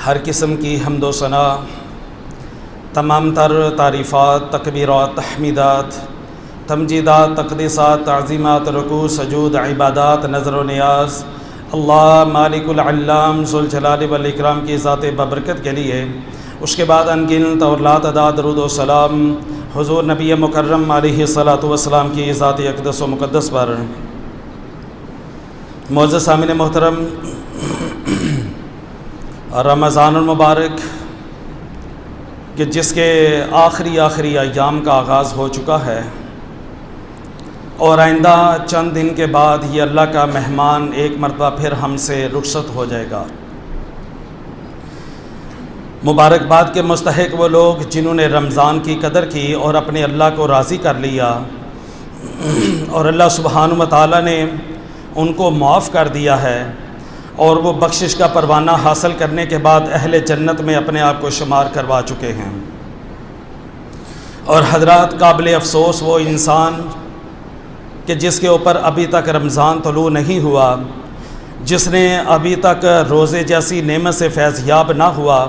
ہر قسم کی حمد و ثنا، تمام تر تعریفات، تکبیرات، تحمیدات، تمجیدات، تقدیسات، تعظیمات، رکوع، سجود، عبادات، نظر و نیاز اللہ مالک العلام ذوالجلال والاکرام کی ذات بابرکت کے لیے، اس کے بعد انگنت اور لا تعداد درود و سلام حضور نبی مکرم علیہ الصلاۃ والسلام کی ذات اقدس و مقدس پر۔ معزز سامعین محترم، رمضان المبارک کہ جس کے آخری ایام کا آغاز ہو چکا ہے اور آئندہ چند دن کے بعد یہ اللہ کا مہمان ایک مرتبہ پھر ہم سے رخصت ہو جائے گا۔ مبارکباد کے مستحق وہ لوگ جنہوں نے رمضان کی قدر کی اور اپنے اللہ کو راضی کر لیا، اور اللہ سبحانہ و تعالیٰ نے ان کو معاف کر دیا ہے، اور وہ بخشش کا پروانہ حاصل کرنے کے بعد اہل جنت میں اپنے آپ کو شمار کروا چکے ہیں۔ اور حضرات، قابل افسوس وہ انسان کہ جس کے اوپر ابھی تک رمضان طلوع نہیں ہوا، جس نے ابھی تک روزے جیسی نعمت سے فیض یاب نہ ہوا،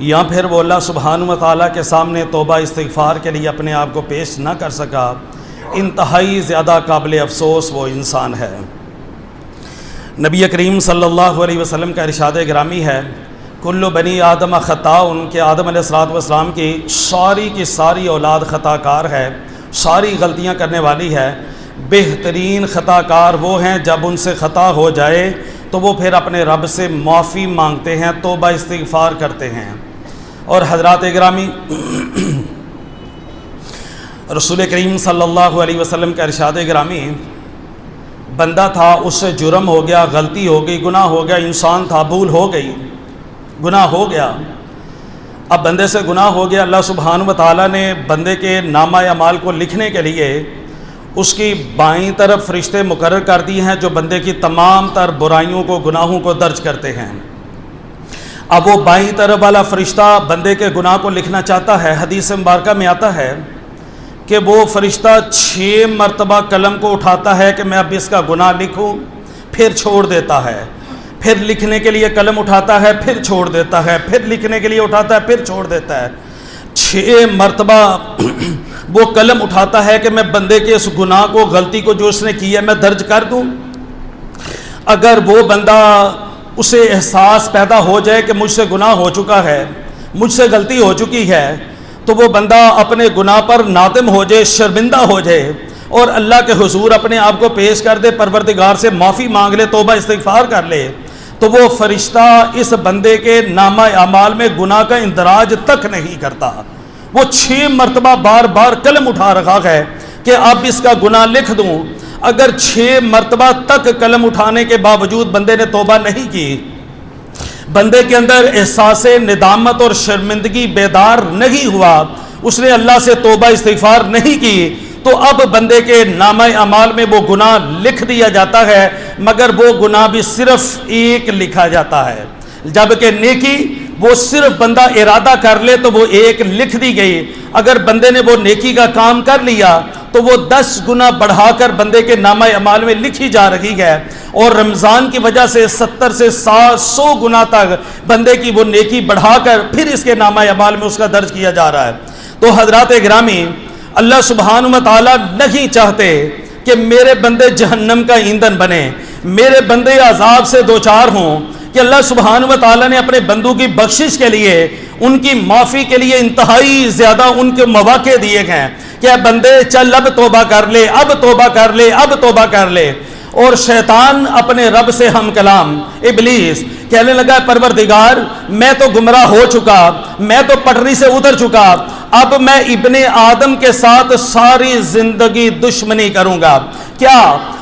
یا پھر وہ اللہ سبحانہ و تعالیٰ کے سامنے توبہ استغفار کے لیے اپنے آپ کو پیش نہ کر سکا، انتہائی زیادہ قابل افسوس وہ انسان ہے۔ نبی کریم صلی اللہ علیہ وسلم کا ارشاد گرامی ہے، کل بنی آدم خطاء، ان کے آدم علیہ السلام کی ساری اولاد خطا کار ہے، ساری غلطیاں کرنے والی ہے۔ بہترین خطا کار وہ ہیں جب ان سے خطا ہو جائے تو وہ پھر اپنے رب سے معافی مانگتے ہیں، توبہ استغفار کرتے ہیں۔ اور حضرات گرامی، رسول کریم صلی اللہ علیہ وسلم کا ارشاد گرامی، بندہ تھا، اس سے جرم ہو گیا، غلطی ہو گئی، گناہ ہو گیا، انسان تھا، بھول ہو گئی، گناہ ہو گیا۔ اب بندے سے گناہ ہو گیا، اللہ سبحانہ و تعالیٰ نے بندے کے نامہ اعمال کو لکھنے کے لیے اس کی بائیں طرف فرشتے مقرر کر دی ہیں جو بندے کی تمام تر برائیوں کو، گناہوں کو درج کرتے ہیں۔ اب وہ بائیں طرف والا فرشتہ بندے کے گناہ کو لکھنا چاہتا ہے۔ حدیث مبارکہ میں آتا ہے کہ وہ فرشتہ 6 مرتبہ قلم کو اٹھاتا ہے کہ میں اب اس کا گناہ لکھوں، پھر چھوڑ دیتا ہے، پھر لکھنے کے لیے قلم اٹھاتا ہے، پھر چھوڑ دیتا ہے، پھر لکھنے کے لیے اٹھاتا ہے، پھر چھوڑ دیتا ہے۔ 6 مرتبہ وہ قلم اٹھاتا ہے کہ میں بندے کے اس گناہ کو، غلطی کو جو اس نے کی ہے، میں درج کر دوں۔ اگر وہ بندہ، اسے احساس پیدا ہو جائے کہ مجھ سے گناہ ہو چکا ہے، مجھ سے غلطی ہو چکی ہے، تو وہ بندہ اپنے گناہ پر نادم ہو جائے، شرمندہ ہو جائے، اور اللہ کے حضور اپنے آپ کو پیش کر دے، پروردگار سے معافی مانگ لے، توبہ استغفار کر لے، تو وہ فرشتہ اس بندے کے نامہ اعمال میں گناہ کا اندراج تک نہیں کرتا۔ وہ 6 مرتبہ بار بار قلم اٹھا رکھا ہے کہ اب اس کا گناہ لکھ دوں۔ اگر 6 مرتبہ تک قلم اٹھانے کے باوجود بندے نے توبہ نہیں کی، بندے کے اندر احساس ندامت اور شرمندگی بیدار نہیں ہوا، اس نے اللہ سے توبہ استغفار نہیں کی، تو اب بندے کے نامہ اعمال میں وہ گناہ لکھ دیا جاتا ہے، مگر وہ گناہ بھی صرف ایک لکھا جاتا ہے، جبکہ نیکی وہ صرف بندہ ارادہ کر لے تو وہ ایک لکھ دی گئی۔ اگر بندے نے وہ نیکی کا کام کر لیا تو وہ 10 گنا بڑھا کر بندے کے نامہ اعمال میں لکھی جا رہی ہے، اور رمضان کی وجہ سے 70 سے 100 گنا تک بندے کی وہ نیکی بڑھا کر پھر اس کے نامہ اعمال میں اس کا درج کیا جا رہا ہے۔ تو حضرات گرامی، اللہ سبحانہ و تعالیٰ نہیں چاہتے کہ میرے بندے جہنم کا ایندھن بنے، میرے بندے عذاب سے دوچار ہوں، کہ اللہ سبحانہ و تعالیٰ نے اپنے بندوں کی بخشش کے لیے، ان کی معافی کے لیے انتہائی زیادہ ان کے مواقع دیے گئے کہ اے بندے چل اب توبہ کر لے، اب توبہ کر لے، اب توبہ کر لے۔ اور شیطان اپنے رب سے ہم کلام، ابلیس کہنے لگا، پروردگار میں تو گمراہ ہو چکا، میں تو پٹری سے اتر چکا، اب میں ابن آدم کے ساتھ ساری زندگی دشمنی کروں گا۔ کیا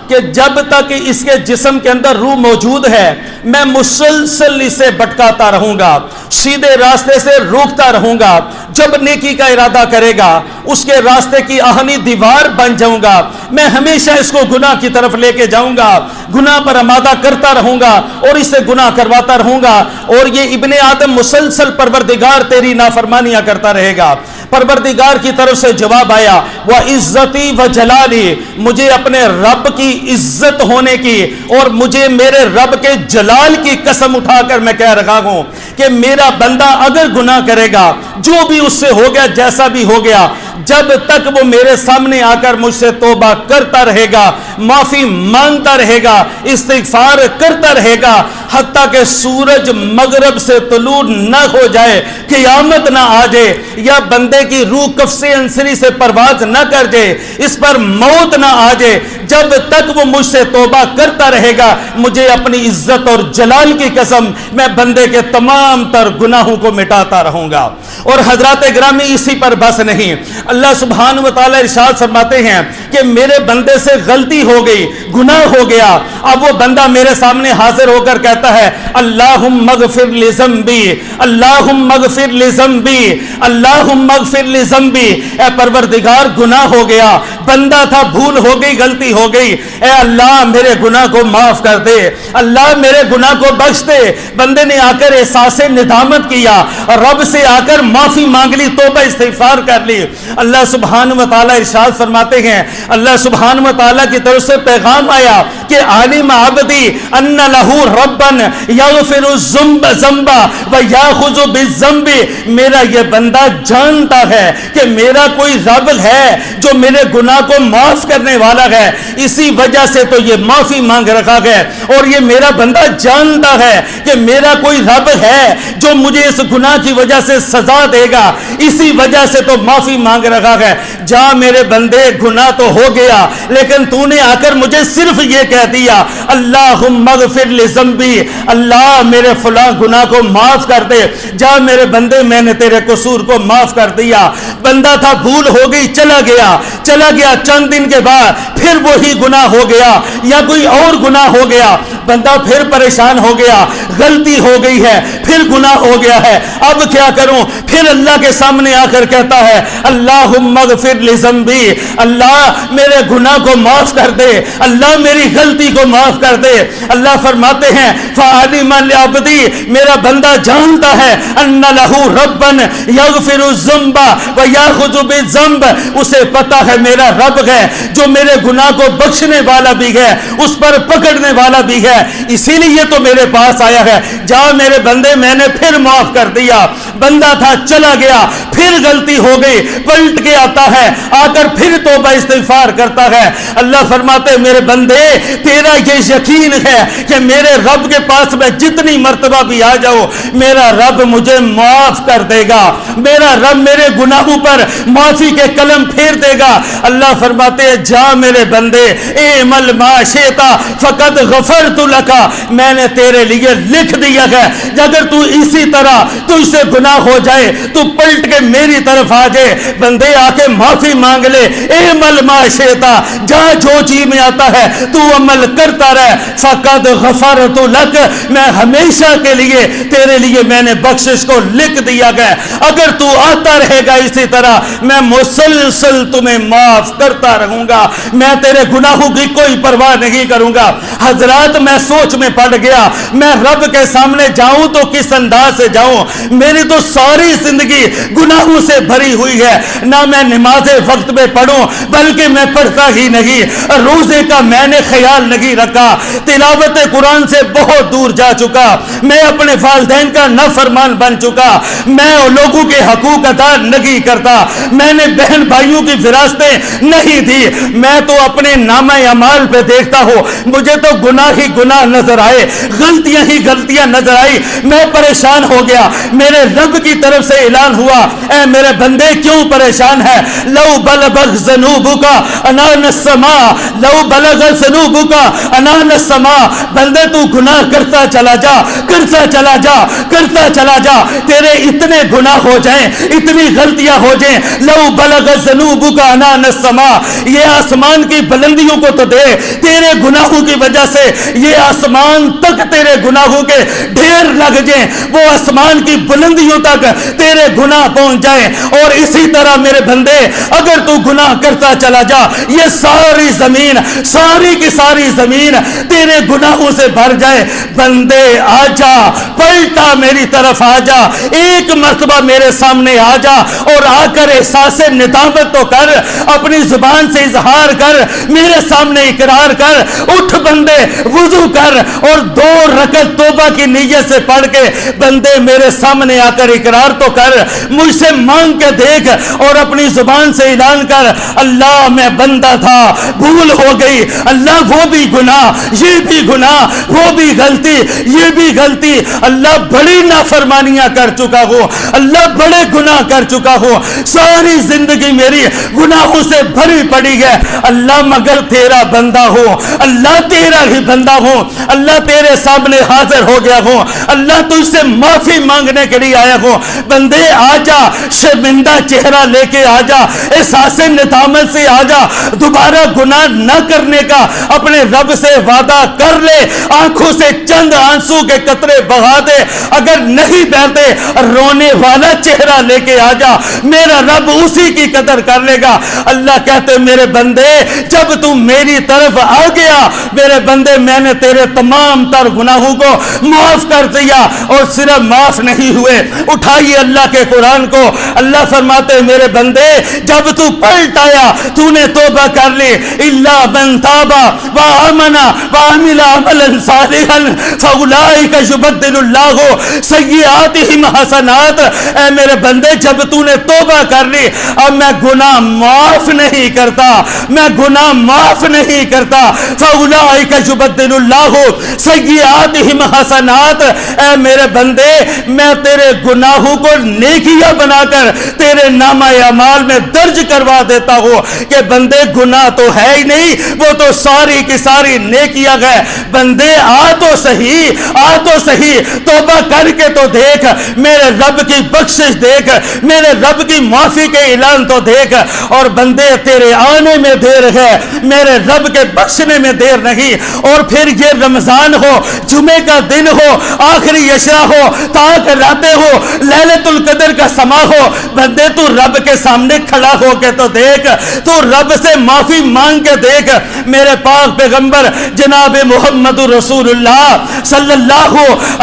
کہ جب تک اس کے جسم کے اندر روح موجود ہے میں مسلسل اسے بھٹکاتا رہوں گا۔ سیدھے راستے سے روکتا رہوں گا، جب نیکی کا ارادہ کرے گا اس کے راستے کی آہنی دیوار بن جاؤں گا، میں ہمیشہ اس کو گناہ کی طرف لے کے جاؤں گا، گناہ پر آمادہ کرتا رہوں گا اور اس سے گناہ کرواتا رہوں گا، اور یہ ابن آدم مسلسل پروردگار تیری نافرمانیاں کرتا رہے گا۔ پروردگار کی طرف سے جواب آیا، وَعِزَّتِي وَجَلَالِي، مجھے اپنے رب کی عزت ہونے کی اور مجھے میرے رب کے جلال کی قسم اٹھا کر میں کہہ رہا ہوں کہ میرا بندہ اگر گناہ کرے گا، جو بھی اس سے ہو گیا جیسا بھی ہو گیا، جب تک وہ میرے سامنے آ کر مجھ سے توبہ کرتا رہے گا، معافی مانگتا رہے گا، استغفار کرتا رہے گا، حتیٰ کہ سورج مغرب سے طلوع نہ ہو جائے، قیامت نہ آ جائے، یا بندے کی روح قفص انصری سے پرواز نہ کر جائے، اس پر موت نہ آ جائے، جب تک وہ مجھ سے توبہ کرتا رہے گا، مجھے اپنی عزت اور جلال کی قسم میں بندے کے تمام تر گناہوں کو مٹاتا رہوں گا۔ اور حضرات گرامی اسی پر بس نہیں، اللہ سبحانہ و تعالی ارشاد فرماتے ہیں کہ میرے بندے سے غلطی ہو گئی، گناہ ہو گیا، اب وہ بندہ میرے سامنے حاضر ہو کر کہتا ہے اللہم اغفر لذنبی، اللہم اغفر لذنبی، اللہم اغفر لذنبی، اے پروردگار گناہ ہو گیا، بندہ تھا، بھول ہو گئی، غلطی ہو گئی، اے اللہ میرے گناہ کو معاف کر دے، اللہ میرے گناہ کو بخش دے۔ بندے نے آ کر احساس ندامت کیا، رب سے آ کر معافی مانگ لی، توبہ استغفار کر لی۔ اللہ سبحانہ و تعالی ارشاد فرماتے ہیں، اللہ سبحانہ و تعالی کی طرف سے پیغام آیا کہ عالم عبدی ان لہو ربن یغفر الذنب ویاخذ بالذنب، میرا یہ بندہ جانتا ہے کہ میرا کوئی رب ہے جو میرے گناہ کو معاف کرنے والا ہے، اسی وجہ سے تو یہ معافی مانگ رکھا ہے، اور یہ میرا بندہ جانتا ہے کہ میرا کوئی رب ہے جو مجھے اس گناہ کی وجہ سے سزا دے گا، اسی وجہ سے تو معافی مانگ رکھا ہے۔ جا میرے بندے، گناہ تو ہو گیا، لیکن تو نے آ کر مجھے صرف یہ کہہ دیا اللہم اغفر لذنبی، اللہ میرے فلاں گناہ کو معاف کر دے، جا میرے بندے میں نے تیرے قصور کو معاف کر دیا۔ بندہ تھا، بھول ہو گئی، چلا گیا، چند دن کے بعد پھر وہی گناہ ہو گیا یا کوئی اور گناہ ہو گیا، بندہ پھر پریشان ہو گیا، غلطی ہو گئی ہے، پھر گناہ ہو گیا ہے، اب کیا کروں؟ پھر اللہ کے سامنے آ کر کہتا ہے اللہم اغفر لذنبی، اللہ میرے گناہ کو معاف کر دے، اللہ میری غلطی کو معاف کر دے۔ اللہ فرماتے ہیں فعلم العبدی، میرا بندہ جانتا ہے ان لہو ربن یغفر الذنب ویاخذ بالذنب، اسے پتا ہے میرا رب ہے جو میرے گناہ کو بخشنے والا بھی ہے، اس پر پکڑنے والا بھی ہے، اسی لیے تو میرے پاس آیا ہے، جا میرے بندے میں نے پھر معاف کر دیا۔ بندہ تھا، چلا گیا، پھر غلطی ہو گئی، پلٹ کے آتا ہے، آ کر پھر توبہ استغفار کرتا ہے۔ اللہ فرماتے میرے بندے تیرا یہ یقین ہے کہ میرے رب کے پاس میں جتنی مرتبہ بھی آ جاؤ میرا رب مجھے معاف کر دے گا، میرا رب میرے گناہوں پر معافی کے قلم پھیر دے گا۔ اللہ فرماتے ہیں جا میرے بندے اعمل ما شئت فقد غفرت لک، میں نے تیرے لیے لکھ دیا ہے، اگر تو اسی طرح تجھ سے گناہ ہو جائے تو پلٹ کے میری طرف آ جائے، بندے آ کے معافی مانگ لے، اعمل ما شئت، جا جو جی میں آتا ہے تو عمل کرتا رہ، فقد غفرت لک، میں ہمیشہ کے لیے تیرے لیے میں نے بخشش کو لکھ دیا گیا، اگر تو آتا رہے گا اسی طرح میں مسلسل تمہیں معاف کرتا رہوں گا، میں تیرے گناہوں کی کوئی پرواہ نہیں کروں گا۔ حضرات میں سوچ میں پڑ گیا، میں رب کے سامنے جاؤں تو کس انداز سے جاؤں؟ میری تو ساری زندگی گناہوں سے بھری ہوئی ہے، نہ میں نماز وقت میں پڑھوں بلکہ میں پڑھتا ہی نہیں، روزے کا میں نے خیال نہیں رکھا، تلاوت قرآن سے بہت دور جا چکا، میں اپنے والدین کا نافرمان بن چکا، میں لوگوں کے حقوق ادا نہیں کرتا، میں نے بہن بھائیوں کی وراثتیں نہیں دی، میں تو اپنے نامہ اعمال پہ دیکھتا ہوں مجھے تو گناہ ہی گناہ نظر آئے، غلطیاں ہی غلطیاں نظر آئی، میں پریشان ہو گیا۔ میرے رب کی طرف سے اعلان ہوا اے میرے بندے کیوں پریشان ہے؟ لو بلغ ذنوبک عنان السماء، لو بلغ ذنوبک عنان السماء، بندے تو گناہ کرتا چلا جا، کرتا چلا جا، کرتا چلا جا، تیرے اتنے گناہ ہو جائیں، اتنی غلطیاں ہو جائیں، لو بلغ ذنوبک عنان السماء، یہ آسمان کی بلندیوں کو تو دے، تیرے گناہوں کی وجہ سے یہ یہ آسمان تک تیرے گناہوں کے ڈھیر لگ جائیں، وہ آسمان کی بلندیوں تک تیرے گناہ پہنچ جائیں، اور اسی طرح میرے بندے اگر تو گناہ کرتا چلا جا، یہ ساری زمین، ساری کی ساری زمین تیرے گناہوں سے بھر جائے۔ بندے آجا، پلٹا میری طرف آجا، ایک مرتبہ میرے سامنے آجا، اور آ کر احساس ندامت تو کر، اپنی زبان سے اظہار کر، میرے سامنے اقرار کر۔ اٹھ بندے، وضو کر، اور 2 رکعت توبہ کی نیت سے پڑھ کے بندے میرے سامنے آ کر اقرار تو کر، مجھ سے مانگ کے دیکھ، اور اپنی زبان سے اعلان کر، اللہ میں بندہ تھا، بھول ہو گئی، اللہ وہ بھی گناہ، یہ بھی گناہ، وہ بھی غلطی، یہ بھی غلطی، اللہ بڑی نافرمانیاں کر چکا ہوں، اللہ بڑے گناہ کر چکا ہوں، ساری زندگی میری گناہوں سے بھری پڑی ہے، اللہ مگر تیرا بندہ ہوں، اللہ تیرا ہی بندہ ہوں، اللہ تیرے سامنے حاضر ہو گیا ہوں، اللہ تجھ سے معافی مانگنے کے لیے آیا ہوں۔ بندے آجا، شرمندہ چہرہ لے کے آجا، احساس ندامت سے آجا، دوبارہ گناہ نہ کرنے کا اپنے رب سے وعدہ کر لے، آنکھوں سے چند آنسو کے قطرے بہا دے، اگر نہیں بہتے رونے والا چہرہ لے کے آجا، میرا رب اسی کی قدر کر لے گا۔ اللہ کہتے میرے بندے جب تم میری طرف آ گیا میرے بندے، میں نے تیرے تمام تر گناہوں کو معاف کر دیا، اور صرف معاف نہیں ہوئے، اٹھائیے اللہ کے قرآن کو، اللہ فرماتے میرے بندے جب تو پلٹ آیا، تو نے توبہ کر لی، الا من تاب وآمن وعمل عملا صالحا فاولئک یبدل اللہ سیئاتہم حسنات۔ اے میرے بندے جب تو نے توبہ کر لی، اب میں گناہ معاف نہیں کرتا، میں گناہ معاف نہیں کرتا، فاولئک یبدل اللہ سیئاتہم حسنات۔ اے میرے بندے میں تیرے گناہوں کو نیکیاں بنا کر تیرے نامہ اعمال میں درج کروا دیتا ہوں کہ بندے گناہ تو ہے ہی نہیں، وہ تو ساری کی ساری نیکیاں ہے۔ بندے آ تو صحیح، آ تو صحیح، توبہ کر کے تو دیکھ، میرے رب کی بخشش دیکھ، میرے رب کی معافی کے اعلان تو دیکھ۔ اور بندے تیرے آنے میں دیر ہے، میرے رب کے بخشنے میں دیر نہیں۔ اور پھر یہ رمضان ہو، جمعے کا دن ہو، آخری عشرہ ہو، تاک راتیں ہو، لیلۃ القدر کا سما ہو، بندے تو رب کے سامنے کھڑا ہو کے تو دیکھ، تو رب سے معافی مانگ کے دیکھ۔ میرے پاک پیغمبر جناب محمد رسول اللہ صلی اللہ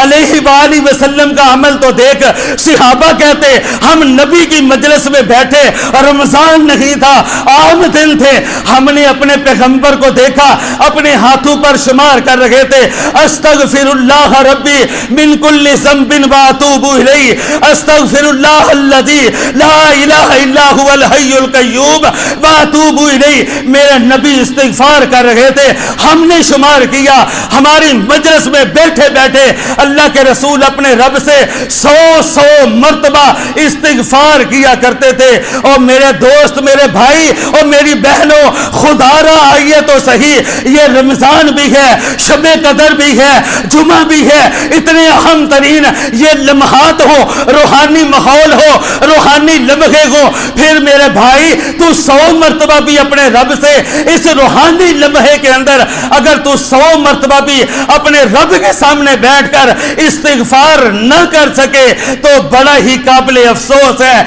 علیہ وآلہ وسلم کا عمل تو دیکھ۔ صحابہ کہتے ہم نبی کی مجلس میں بیٹھے، رمضان نہیں تھا، عام دن تھے، ہم نے اپنے پیغمبر کو دیکھا اپنے ہاتھوں پر شمار کر رہے تھے، استغفر اللہ ربی من کل ذنب واتوب الیہ، استغفر اللہ الذی لا الہ الا هو الحی القیوم واتوب الیہ۔ میرے نبی استغفار کر رہے تھے، ہم نے شمار کیا، ہماری مجلس میں بیٹھے بیٹھے اللہ کے رسول اپنے رب سے 100 مرتبہ استغفار کیا کرتے تھے۔ اور میرے دوست، میرے بھائی اور میری بہنوں، خدا را آئیے تو صحیح، یہ رمضان بھی ہے، شب قدر بھی ہے، جمعہ بھی ہے، اتنے اہم ترین یہ لمحات ہو، روحانی ماحول ہو، روحانی لمحے ہو، پھر میرے بھائی تو 100 مرتبہ بھی اپنے رب سے اس روحانی لمحے کے اندر اگر تو 100 مرتبہ بھی اپنے رب کے سامنے بیٹھ کر استغفار نہ کر سکے تو بڑا ہی قابل افسوس ہے۔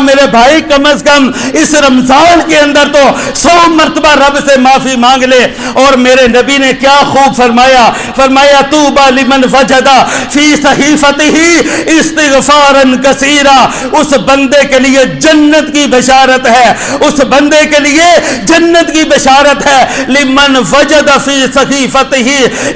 میرے بھائی کم از کم اس رمضان کے اندر تو 100 مرتبہ رب سے معافی مانگ لے۔ اور میرے نبی نے کیا خوب فرمایا، فرمایا طوبی لمن وجد فی صحیفتہ استغفارا کثیرا، اس بندے کے لیے جنت کی بشارت ہے، اس بندے کے لیے جنت کی بشارت ہے، لمن وجد فی صحیفتہ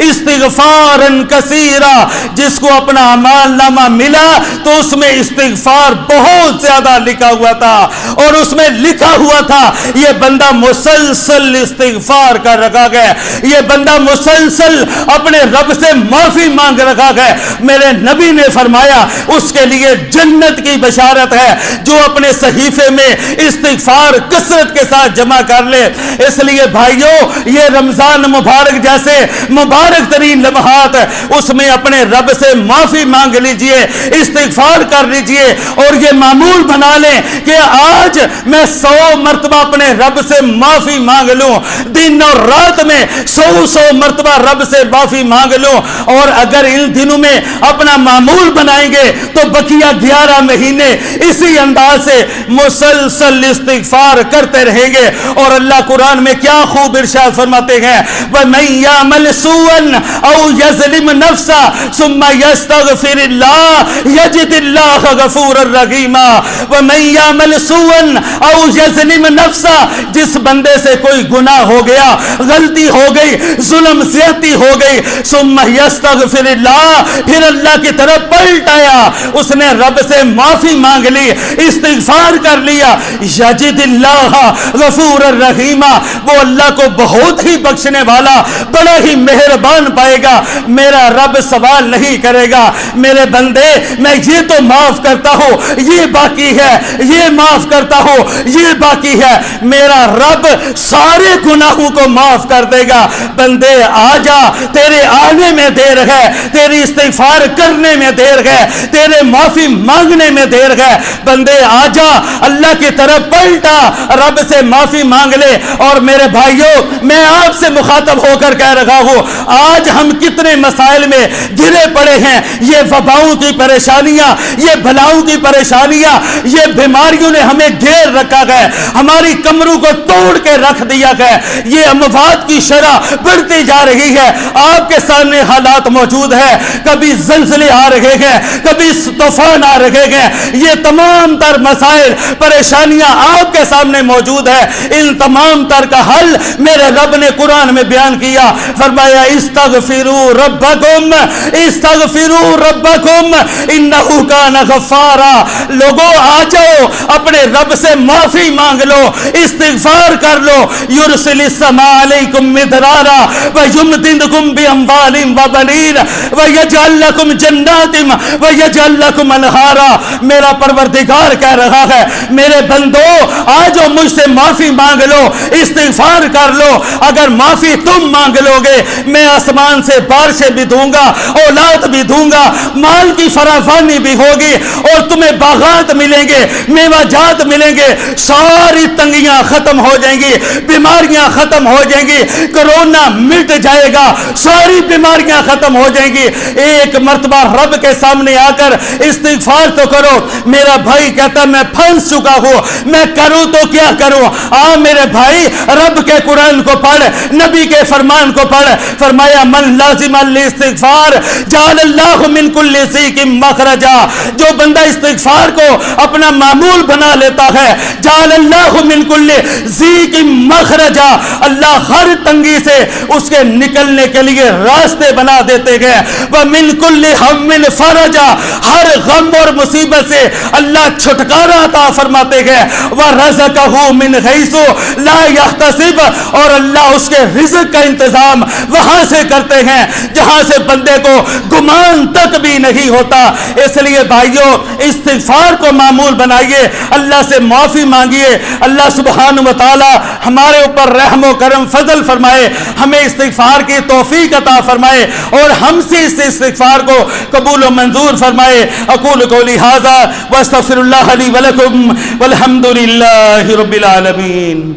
استغفارا کثیرا، جس کو اپنا اعمال نامہ ملا تو اس میں استغفار بہت زیادہ لکھا ہوا تھا، اور اس میں لکھا ہوا تھا یہ بندہ مسلسل استغفار کر رکھا گیا، یہ بندہ مسلسل اپنے رب سے معافی مانگ رکھا گیا۔ میرے نبی نے فرمایا اس اس کے لیے جنت کی بشارت ہے جو اپنے صحیفے میں استغفار کثرت کے ساتھ جمع کر لے۔ اس لیے بھائیو، یہ رمضان مبارک جیسے مبارک ترین لمحات، اس میں اپنے رب سے معافی مانگ لیجئے، استغفار کر لیجئے، اور یہ معمول بنا لیں کہ آج میں 100 مرتبہ اپنے رب سے معافی مانگ لوں، دن اور رات میں 100 مرتبہ رب سے معافی مانگ لوں۔ اور اگر ان دنوں میں اپنا معمول بنائیں گے تو بقیہ 11 مہینے اسی انداز سے مسلسل استغفار کرتے رہیں گے۔ اور اللہ قرآن میں کیا خوب ارشاد فرماتے ہیں، وَمَن يَعْمَلْ سُوءًا أَوْ يَظْلِمْ نَفْسَهُ ثُمَّ يَسْتَغْفِرِ اللَّهَ يَجِدِ اللَّهَ غَفُورًا رَحِيمًا۔ وَمَن يَعْمَلْ سُوءًا أَوْ يَظْلِمْ نَفْسَهُ، جس بندے سے کوئی گناہ ہو گیا، غلطی ہو گئی، ظلم زیادتی ہو گئی، ثُمَّ يَسْتَغْفِرِ اللَّهَ، پھر اللہ کی طرف پلٹ آیا، اس نے رب سے معافی مانگ لی، استغفار کر لیا، یجد اللہ غفور الرحیم، وہ اللہ کو بہت ہی بخشنے والا، بڑا ہی مہربان پائے گا۔ میرا رب سوال نہیں کرے گا، میرے بندے میں یہ تو معاف کرتا ہوں، یہ باقی ہے، یہ معاف کرتا ہوں، یہ باقی ہے۔ میرا رب سارے گناہوں کو معاف کر دے گا۔ بندے آ جا، تیرے آنے میں دیر ہے، تیری استغفار کرنے میں دیر ہے، تیرے معافی مانگنے میں دیر ہے۔ بندے آ جا، اللہ کی طرف پلٹا، رب سے معافی مانگ لے۔ اور میرے بھائیوں، میں آپ سے مخاطب ہو کر کہہ رہا ہوں، آج ہم کتنے مسائل میں گرے پڑے ہیں۔ یہ وباؤں کی پریشانیاں، یہ بلاؤں کی پریشانیاں، یہ بیماریوں نے ہمیں گھیر رکھا ہے، ہماری کمروں کو توڑ کے رکھ دیا ہے، یہ اموات کی شرح بڑھتی جا رہی ہے۔ آپ کے سامنے حالات موجود ہیں، کبھی زلزلے آ رہے ہیں، کبھی طوفان آ رہے ہیں، یہ تمام تر مسائل پریشانیاں آپ کے سامنے موجود ہے۔ ان تمام تر کا حل میرے رب نے قرآن میں بیان کیا، فرمایا استغفروا ربکم، استغفروا ربکم انہ کان غفارا۔ لوگوں آ جاؤ، اپنے رب سے معافی مانگ لو، استغفار کر لو۔ یرسل السماء علیکم مدرارا ویمددکم باموال وبنین ویجعل لکم جنات ویجعل لکم انہارا۔ میرا پروردگار کہہ رہا ہے، میرے بندو آ جاؤ، مجھ سے معافی مانگ لو، استغفار کر لو۔ اگر معافی تم مانگ لو گے، میں آسمان سے بارشیں بھی دوں گا، اولاد بھی دوں گا، مال کی فراوانی بھی ہوگی، اور تمہیں باغات ملیں گے، میوہ جات ملیں گے، ساری تنگیاں ختم ہو جائیں گی، بیماریاں ختم ہو جائیں گی، کرونا مٹ جائے گا، ساری بیماریاں ختم ہو جائیں گی۔ ایک مرتبہ رب کے سامنے آ کر استغفار تو کرو۔ میرا بھائی کہتا میں پھنس چکا ہوں، میں کروں تو کیا کروں؟ میرے بھائی، رب کے قرآن کو پڑھ، نبی کے فرمان کو پڑھ۔ فرمایا من لازم الاستغفار جعل اللہ من کل ضیق مخرجا۔ جو بندہ استغفار کو اپنا معمول بنا لیتا ہے، جعل اللہ من کل ضیق مخرجا، اللہ ہر تنگی سے اس کے نکلنے کے لیے راستے بنا دیتے ہیں۔ ومن کل ہم فرجا، ہر غم اور مصیبت سے اللہ چھٹکارا عطا فرماتے ہیں۔ وَرَزَقَهُ مِنْ حَيْثُ لَا يَحْتَسِبُ، اور اللہ اس کے رزق کا انتظام وہاں سے کرتے ہیں جہاں سے بندے کو گمان تک بھی نہیں ہوتا۔ اس لیے بھائیوں، استغفار کو معمول بنائیے، اللہ سے معافی مانگیے، اللہ سبحانہ و تعالی ہمارے اوپر رحم و کرم فضل فرمائے، ہمیں استغفار کی توفیق عطا فرمائے، اور ہم سے اس استغفار کو قبول و منظور فرمائے۔ اقول قولی ھذا واستغفر اللہ لی ولکم والحمد للہ رب العالمین۔